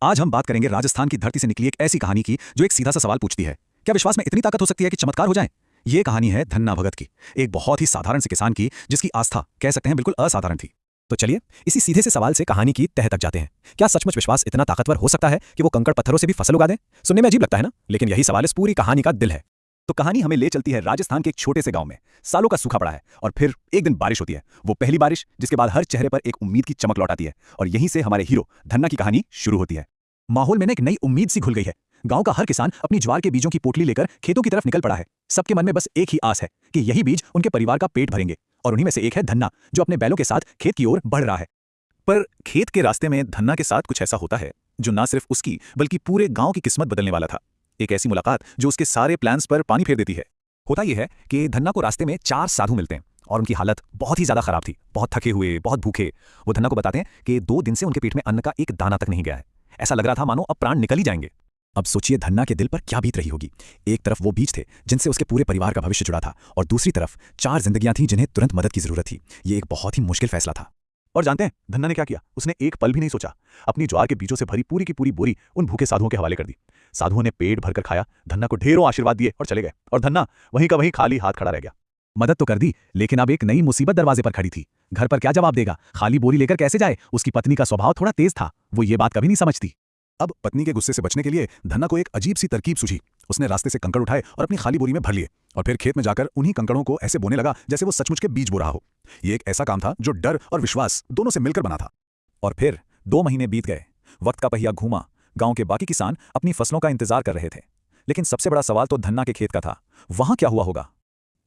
आज हम बात करेंगे राजस्थान की धरती से निकली एक ऐसी कहानी की जो एक सीधा सा सवाल पूछती है, क्या विश्वास में इतनी ताकत हो सकती है कि चमत्कार हो जाए। ये कहानी है धन्ना भगत की, एक बहुत ही साधारण से किसान की जिसकी आस्था कह सकते हैं बिल्कुल असाधारण थी। तो चलिए इसी सीधे से सवाल से कहानी की तह तक जाते हैं। क्या सचमुच विश्वास इतना ताकतवर हो सकता है कि वो कंकड़ पत्थरों से भी फसल उगा दे? सुनने में अजीब लगता है ना, लेकिन यही सवाल इस पूरी कहानी का दिल है। तो कहानी हमें ले चलती है राजस्थान के एक छोटे से गांव में। सालों का सूखा पड़ा है और फिर एक दिन बारिश होती है, वो पहली बारिश जिसके बाद हर चेहरे पर एक उम्मीद की चमक लौट आती है। और यहीं से हमारे हीरो धन्ना की कहानी शुरू होती है। माहौल में एक नई उम्मीद सी घुल गई है। गांव का हर किसान अपनी ज्वार के बीजों की पोटली लेकर खेतों की तरफ निकल पड़ा है। सबके मन में बस एक ही आस है कि यही बीज उनके परिवार का पेट भरेंगे। और उन्हीं में से एक है धन्ना, जो अपने बैलों के साथ खेत की ओर बढ़ रहा है। पर खेत के रास्ते में धन्ना के साथ कुछ ऐसा होता है जो ना सिर्फ उसकी बल्कि पूरे गांव की किस्मत बदलने वाला था। एक ऐसी मुलाकात जो उसके सारे प्लान्स पर पानी फेर देती है। होता यह है कि धन्ना को रास्ते में 4 साधु मिलते हैं और उनकी हालत बहुत ही ज्यादा खराब थी, बहुत थके हुए, बहुत भूखे। वो धन्ना को बताते हैं कि 2 दिन से उनके पेट में अन्न का एक दाना तक नहीं गया है। ऐसा लग रहा था मानो अब प्राण निकल ही जाएंगे। अब सोचिए धन्ना के दिल पर क्या बीत रही होगी। एक तरफ वो बीज थे जिनसे उसके पूरे परिवार का भविष्य जुड़ा था, और दूसरी तरफ 4 जिंदगियां थीं जिन्हें तुरंत मदद की जरूरत थी। ये एक बहुत ही मुश्किल फैसला था। और जानते हैं धन्ना ने क्या किया? उसने एक पल भी नहीं सोचा, अपनी ज्वार के बीजों से भरी पूरी की पूरी बोरी उन भूखे साधुओं के हवाले कर दी। साधुओं ने पेट भरकर खाया, धन्ना को ढेरों आशीर्वाद दिए और चले गए। और धन्ना वहीं का वहीं खाली हाथ खड़ा रह गया। मदद तो कर दी, लेकिन अब एक नई मुसीबत दरवाजे पर खड़ी थी। घर पर क्या जवाब देगा? खाली बोरी लेकर कैसे जाए? उसकी पत्नी का स्वभाव थोड़ा तेज था, वो ये बात कभी नहीं समझती। अब पत्नी के गुस्से से बचने के लिए धन्ना को एक अजीब सी तरकीब सूझी। उसने रास्ते से कंकड़ उठाए और अपनी खाली बोरी में भर लिए, और फिर खेत में जाकर उन्हीं कंकड़ों को ऐसे बोने लगा जैसे वो सचमुच के बीज बो रहा हो। ये एक ऐसा काम था जो डर और विश्वास दोनों से मिलकर बना था। और फिर 2 महीने बीत गए। वक्त का पहिया घूमा। गांव के बाकी किसान अपनी फसलों का इंतजार कर रहे थे, लेकिन सबसे बड़ा सवाल तो धन्ना के खेत का था। वहां क्या हुआ होगा?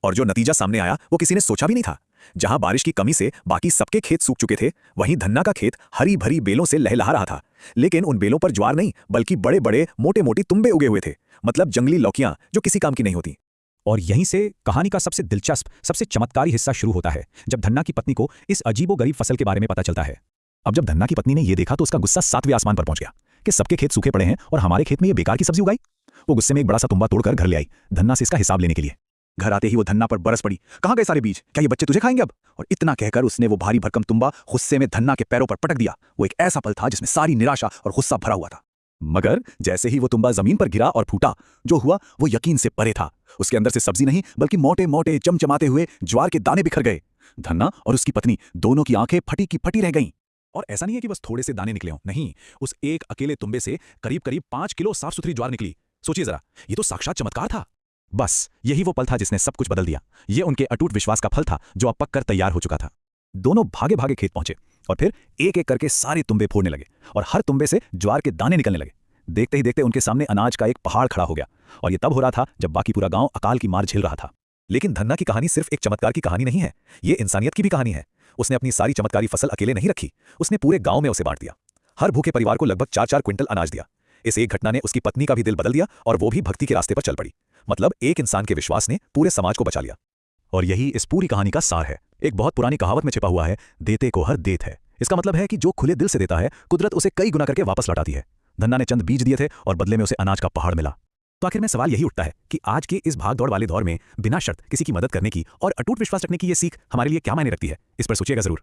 और जो नतीजा सामने आया वो किसी ने सोचा भी नहीं था। जहां बारिश की कमी से बाकी सबके खेत सूख चुके थे, वहीं धन्ना का खेत हरी भरी बेलों से लहलहा रहा था। लेकिन उन बेलों पर ज्वार नहीं, बल्कि बड़े बड़े मोटे मोटे तुम्बे उगे हुए थे, मतलब जंगली लौकियां जो किसी काम की नहीं होती। और यहीं से कहानी का सबसे दिलचस्प, सबसे चमत्कारी हिस्सा शुरू होता है, जब धन्ना की पत्नी को इस अजीबोगरीब फसल के बारे में पता चलता है। अब जब धन्ना की पत्नी ने यह देखा तो उसका गुस्सा 7वें आसमान पर पहुंच गया कि सबके खेत सूखे पड़े हैं और हमारे खेत में ये बेकार की सब्जी उगाई। वो गुस्से में एक बड़ा सा तुम्बा तोड़कर घर ले आई, धन्ना से इसका हिसाब लेने के लिए। घर आते ही वो धन्ना पर बरस पड़ी। कहां गए सारे बीज? क्या ये बच्चे तुझे खाएंगे अब? और इतना कहकर उसने वो भारी भरकम तुम्बा गुस्से में धन्ना के पैरों पर पटक दिया। वो एक ऐसा पल था जिसमें सारी निराशा और गुस्सा भरा हुआ था। मगर जैसे ही वो तुम्बा जमीन पर गिरा और फूटा, जो हुआ वो यकीन से परे था। उसके अंदर से सब्जी नहीं, बल्कि मोटे मोटे चमचमाते हुए ज्वार के दाने बिखर गए। धन्ना और उसकी पत्नी दोनों की आंखें फटी की फटी रह गईं। और ऐसा नहीं है कि बस थोड़े से दाने निकले हों, नहीं, उस एक अकेले तुम्बे से करीब करीब 5 किलो साफ सुथरी ज्वार निकली। सोचिए जरा, ये तो साक्षात चमत्कार था। बस यही वो पल था जिसने सब कुछ बदल दिया। ये उनके अटूट विश्वास का फल था जो अब पककर तैयार हो चुका था। दोनों भागे भागे खेत पहुंचे और फिर एक एक करके सारे तुम्बे फोड़ने लगे और हर तुम्बे से ज्वार के दाने निकलने लगे। देखते ही देखते उनके सामने अनाज का एक पहाड़ खड़ा हो गया। और ये तब हो रहा था जब बाकी पूरा गांव अकाल की मार झेल रहा था। लेकिन धन्ना की कहानी सिर्फ एक चमत्कार की कहानी नहीं है, ये इंसानियत की भी कहानी है। उसने अपनी सारी चमत्कारी फसल अकेले नहीं रखी, उसने पूरे गांव में उसे बांट दिया। हर भूखे परिवार को लगभग 4-4 क्विंटल अनाज दिया। इस एक घटना ने उसकी पत्नी का भी दिल बदल दिया और वो भी भक्ति के रास्ते पर चल पड़ी। मतलब एक इंसान के विश्वास ने पूरे समाज को बचा लिया। और यही इस पूरी कहानी का सार है। एक बहुत पुरानी कहावत में छिपा हुआ है, देते को हर देत है। इसका मतलब है कि जो खुले दिल से देता है, कुदरत उसे कई गुना करके वापस लौटाती है। धन्ना ने चंद बीज दिए थे और बदले में उसे अनाज का पहाड़ मिला। तो आखिर में सवाल यही उठता है कि आज के इस भाग दौड़ वाले दौर में बिना शर्त किसी की मदद करने की और अटूट विश्वास रखने की ये सीख हमारे लिए क्या मायने रखती है? इस पर सोचिएगा जरूर।